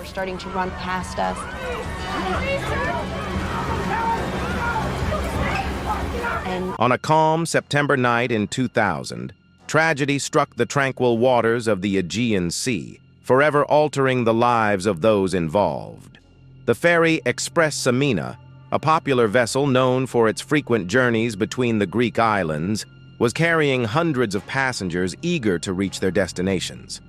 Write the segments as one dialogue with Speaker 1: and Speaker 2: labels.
Speaker 1: starting to run past us.
Speaker 2: On a calm September night in 2000, tragedy struck the tranquil waters of the Aegean Sea, forever altering the lives of those involved. The ferry Express Samina, a popular vessel known for its frequent journeys between the Greek islands, was carrying hundreds of passengers eager to reach their destinations.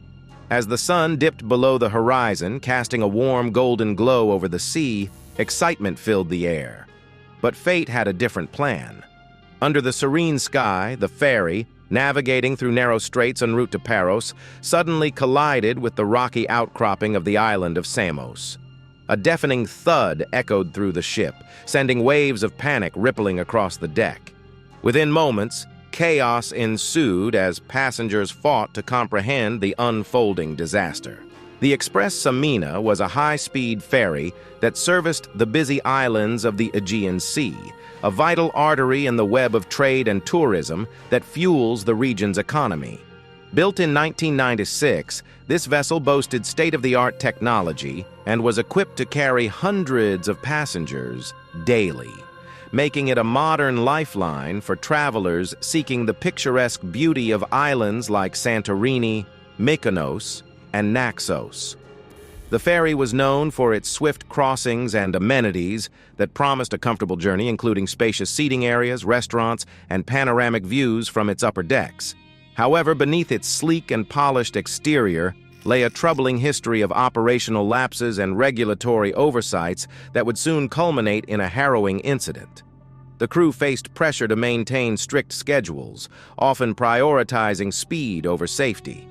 Speaker 2: As the sun dipped below the horizon, casting a warm golden glow over the sea, excitement filled the air. But fate had a different plan. Under the serene sky, the ferry, navigating through narrow straits en route to Paros, suddenly collided with the rocky outcropping of the island of Samos. A deafening thud echoed through the ship, sending waves of panic rippling across the deck. Within moments, chaos ensued as passengers fought to comprehend the unfolding disaster. The Express Samina was a high-speed ferry that serviced the busy islands of the Aegean Sea, a vital artery in the web of trade and tourism that fuels the region's economy. Built in 1996, this vessel boasted state-of-the-art technology and was equipped to carry hundreds of passengers daily, making it a modern lifeline for travelers seeking the picturesque beauty of islands like Santorini, Mykonos, and Naxos. The ferry was known for its swift crossings and amenities that promised a comfortable journey, including spacious seating areas, restaurants, and panoramic views from its upper decks. However, beneath its sleek and polished exterior lay a troubling history of operational lapses and regulatory oversights that would soon culminate in a harrowing incident. The crew faced pressure to maintain strict schedules, often prioritizing speed over safety.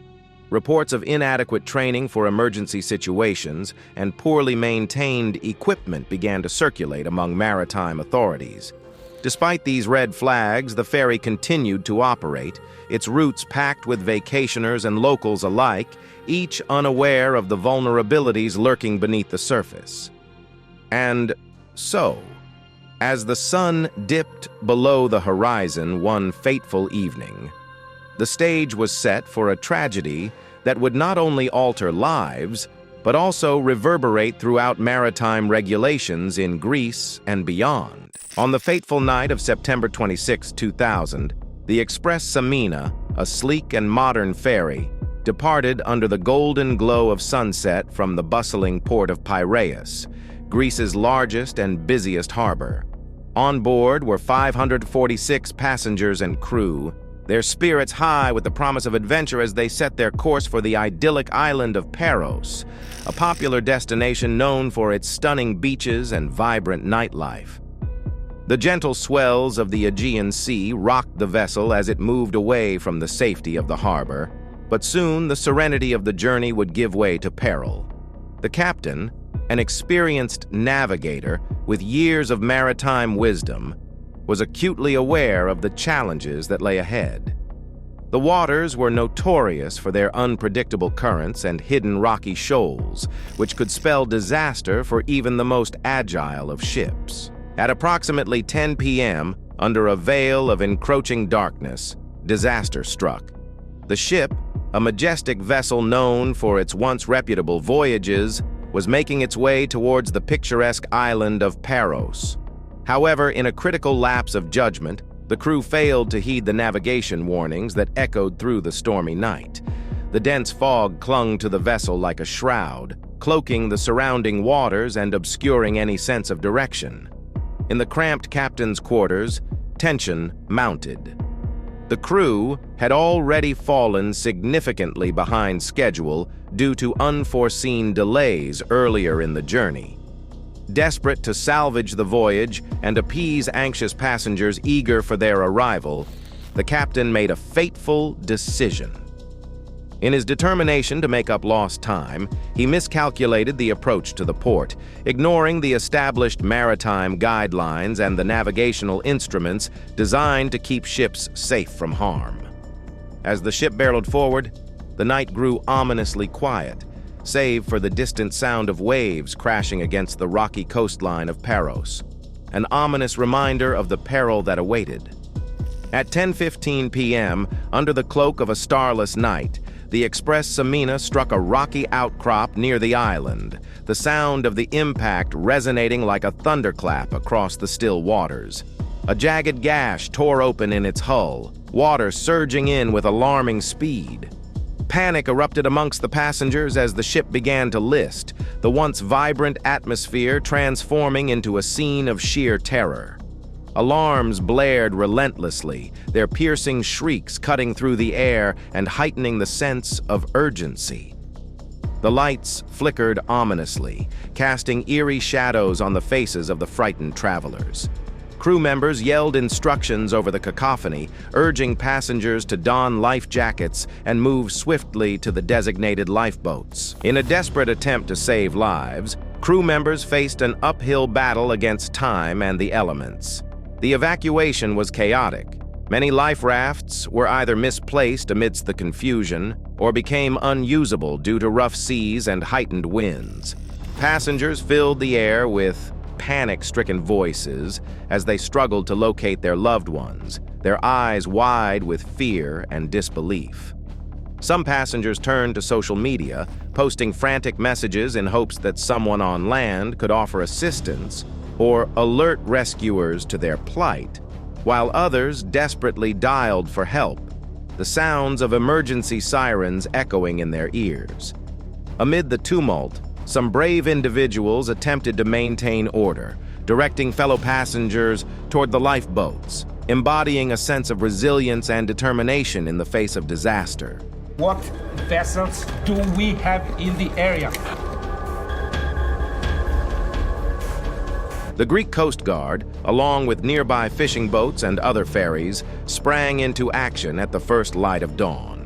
Speaker 2: Reports of inadequate training for emergency situations and poorly maintained equipment began to circulate among maritime authorities. Despite these red flags, the ferry continued to operate, its routes packed with vacationers and locals alike, each unaware of the vulnerabilities lurking beneath the surface. And so, as the sun dipped below the horizon one fateful evening, the stage was set for a tragedy that would not only alter lives, but also reverberate throughout maritime regulations in Greece and beyond. On the fateful night of September 26, 2000, the Express Samina, a sleek and modern ferry, departed under the golden glow of sunset from the bustling port of Piraeus, Greece's largest and busiest harbor. On board were 546 passengers and crew, their spirits high with the promise of adventure as they set their course for the idyllic island of Paros, a popular destination known for its stunning beaches and vibrant nightlife. The gentle swells of the Aegean Sea rocked the vessel as it moved away from the safety of the harbor, but soon the serenity of the journey would give way to peril. The captain, an experienced navigator with years of maritime wisdom, was acutely aware of the challenges that lay ahead. The waters were notorious for their unpredictable currents and hidden rocky shoals, which could spell disaster for even the most agile of ships. At approximately 10 p.m., under a veil of encroaching darkness, disaster struck. The ship, a majestic vessel known for its once reputable voyages, was making its way towards the picturesque island of Paros. However, in a critical lapse of judgment, the crew failed to heed the navigation warnings that echoed through the stormy night. The dense fog clung to the vessel like a shroud, cloaking the surrounding waters and obscuring any sense of direction. In the cramped captain's quarters, tension mounted. The crew had already fallen significantly behind schedule due to unforeseen delays earlier in the journey. Desperate to salvage the voyage and appease anxious passengers eager for their arrival, the captain made a fateful decision. In his determination to make up lost time, he miscalculated the approach to the port, ignoring the established maritime guidelines and the navigational instruments designed to keep ships safe from harm. As the ship barreled forward, the night grew ominously quiet, save for the distant sound of waves crashing against the rocky coastline of Paros, an ominous reminder of the peril that awaited. At 10:15 p.m., under the cloak of a starless night, the Express Samina struck a rocky outcrop near the island, the sound of the impact resonating like a thunderclap across the still waters. A jagged gash tore open in its hull, water surging in with alarming speed. Panic erupted amongst the passengers as the ship began to list, the once vibrant atmosphere transforming into a scene of sheer terror. Alarms blared relentlessly, their piercing shrieks cutting through the air and heightening the sense of urgency. The lights flickered ominously, casting eerie shadows on the faces of the frightened travelers. Crew members yelled instructions over the cacophony, urging passengers to don life jackets and move swiftly to the designated lifeboats. In a desperate attempt to save lives, crew members faced an uphill battle against time and the elements. The evacuation was chaotic. Many life rafts were either misplaced amidst the confusion or became unusable due to rough seas and heightened winds. Passengers filled the air with panic-stricken voices as they struggled to locate their loved ones, their eyes wide with fear and disbelief. Some passengers turned to social media, posting frantic messages in hopes that someone on land could offer assistance or alert rescuers to their plight, while others desperately dialed for help, the sounds of emergency sirens echoing in their ears. Amid the tumult, some brave individuals attempted to maintain order, directing fellow passengers toward the lifeboats, embodying a sense of resilience and determination in the face of disaster.
Speaker 1: What vessels do we have in the area?
Speaker 2: The Greek Coast Guard, along with nearby fishing boats and other ferries, sprang into action at the first light of dawn.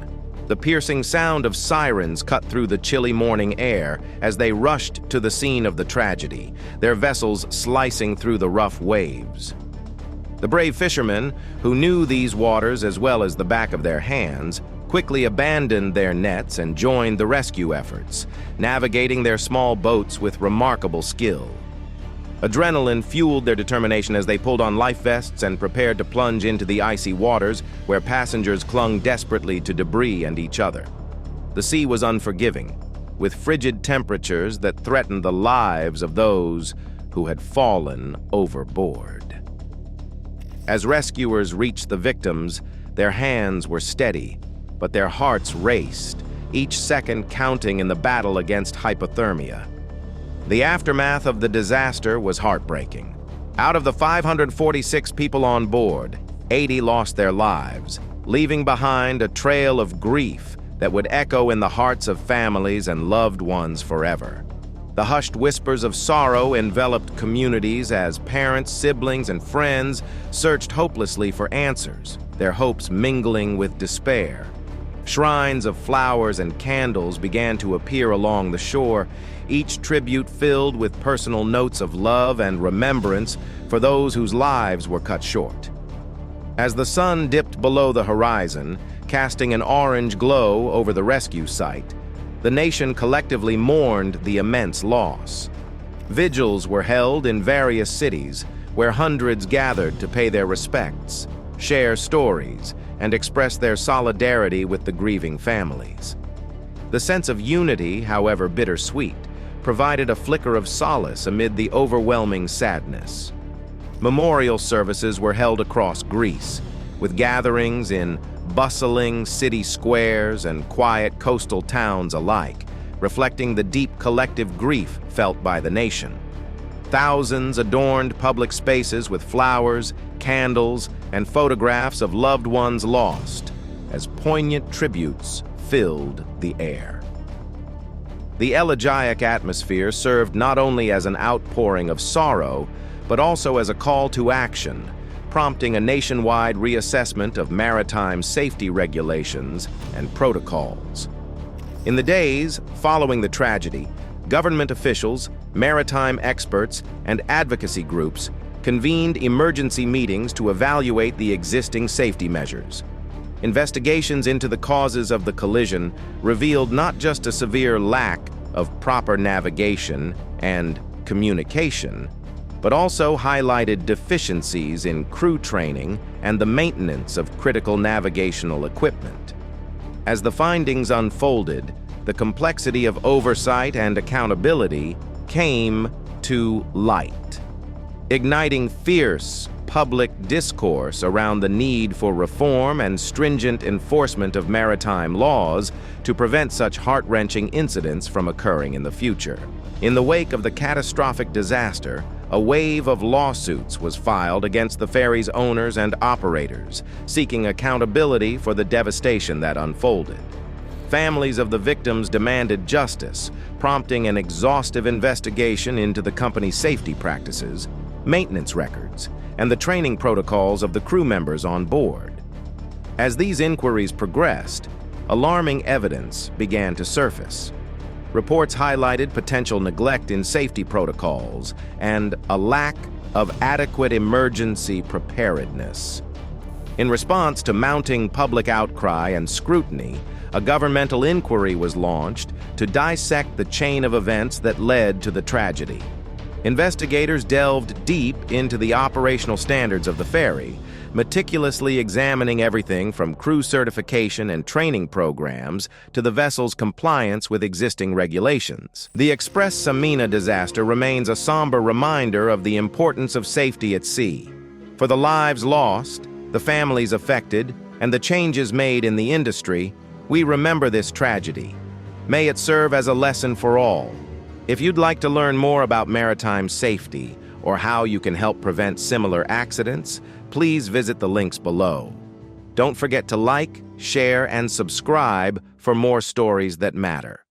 Speaker 2: The piercing sound of sirens cut through the chilly morning air as they rushed to the scene of the tragedy, their vessels slicing through the rough waves. The brave fishermen, who knew these waters as well as the back of their hands, quickly abandoned their nets and joined the rescue efforts, navigating their small boats with remarkable skill. Adrenaline fueled their determination as they pulled on life vests and prepared to plunge into the icy waters where passengers clung desperately to debris and each other. The sea was unforgiving, with frigid temperatures that threatened the lives of those who had fallen overboard. As rescuers reached the victims, their hands were steady, but their hearts raced, each second counting in the battle against hypothermia. The aftermath of the disaster was heartbreaking. Out of the 546 people on board, 80 lost their lives, leaving behind a trail of grief that would echo in the hearts of families and loved ones forever. The hushed whispers of sorrow enveloped communities as parents, siblings, and friends searched hopelessly for answers, their hopes mingling with despair. Shrines of flowers and candles began to appear along the shore, each tribute filled with personal notes of love and remembrance for those whose lives were cut short. As the sun dipped below the horizon, casting an orange glow over the rescue site, the nation collectively mourned the immense loss. Vigils were held in various cities, where hundreds gathered to pay their respects, share stories, and express their solidarity with the grieving families. The sense of unity, however bittersweet, provided a flicker of solace amid the overwhelming sadness. Memorial services were held across Greece, with gatherings in bustling city squares and quiet coastal towns alike, reflecting the deep collective grief felt by the nation. Thousands adorned public spaces with flowers, candles, and photographs of loved ones lost, as poignant tributes filled the air. The elegiac atmosphere served not only as an outpouring of sorrow, but also as a call to action, prompting a nationwide reassessment of maritime safety regulations and protocols. In the days following the tragedy, government officials, maritime experts, and advocacy groups convened emergency meetings to evaluate the existing safety measures. Investigations into the causes of the collision revealed not just a severe lack of proper navigation and communication, but also highlighted deficiencies in crew training and the maintenance of critical navigational equipment. As the findings unfolded, the complexity of oversight and accountability came to light, igniting fierce public discourse around the need for reform and stringent enforcement of maritime laws to prevent such heart-wrenching incidents from occurring in the future. In the wake of the catastrophic disaster, a wave of lawsuits was filed against the ferry's owners and operators, seeking accountability for the devastation that unfolded. Families of the victims demanded justice, prompting an exhaustive investigation into the company's safety practices, maintenance records, and the training protocols of the crew members on board. As these inquiries progressed, alarming evidence began to surface. Reports highlighted potential neglect in safety protocols and a lack of adequate emergency preparedness. In response to mounting public outcry and scrutiny, a governmental inquiry was launched to dissect the chain of events that led to the tragedy. Investigators delved deep into the operational standards of the ferry, meticulously examining everything from crew certification and training programs to the vessel's compliance with existing regulations. The Express Samina disaster remains a somber reminder of the importance of safety at sea. For the lives lost, the families affected, and the changes made in the industry, we remember this tragedy. May it serve as a lesson for all. If you'd like to learn more about maritime safety or how you can help prevent similar accidents, please visit the links below. Don't forget to like, share, and subscribe for more stories that matter.